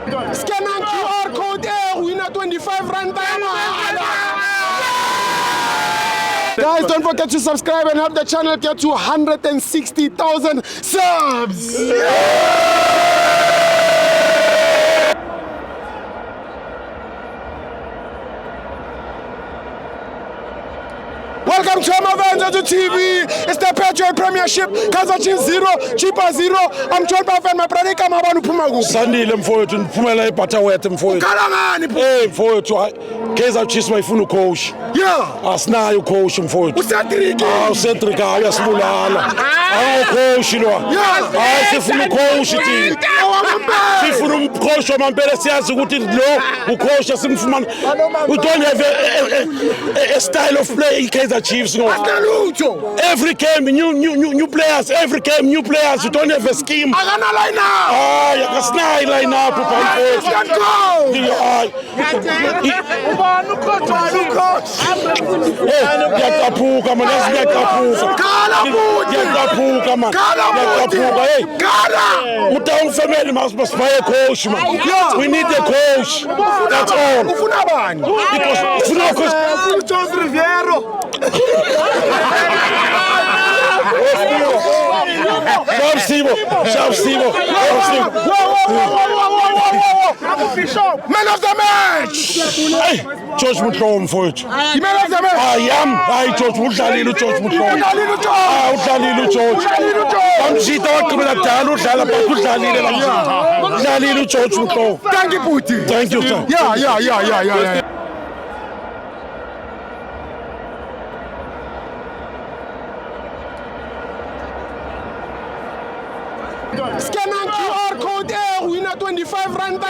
Scan and QR code winner 25 rand. Guys, don't forget to subscribe and help the channel get to 160,000 subs. Welcome to Amavenza TV. It's the Patriot Premiership. Kaizer Chiefs 0, Chippa 0. I'm joined by my brother Kamabanu Pumagu. Sandile mfowethu ndiphumela eButterworth mfowethu. Ukhalangani bro? Mfowethu Kaizer Chiefs bayifuna ucoach. Yeah. Asinayo ucoach mfowethu. Ucedric. uCedric uyasibulala. Coach lo. Hayi sifuna ucoach thina. Sifuna umcoach wamampela siyazi ukuthi lo ucoach simfumana. We don't have a style of play Kaizer Chiefs no. Every game new players, every game new players. You don't have a scheme. Akana line up. Akasinayo line up Let's go. Ngiyaqaphuka man, ngiyaqaphuka man. Hey. Utown family must buy a coach man. We need a coach. That's all. Ufuna bani? Because Jose Riviero. Sharp Man of the match. Hey, George Mutlow mfowethu. The man of the match. I am. Hayi George udlalile uGeorge Mutlow. Udlalile uGeorge. Bamjita waqhubela kudala udlala but udlalile bamjita. Udlalile uGeorge Mutlow. Thank you, Puti. Thank you, sir. Yeah. Scan and QR code winner 25 rand.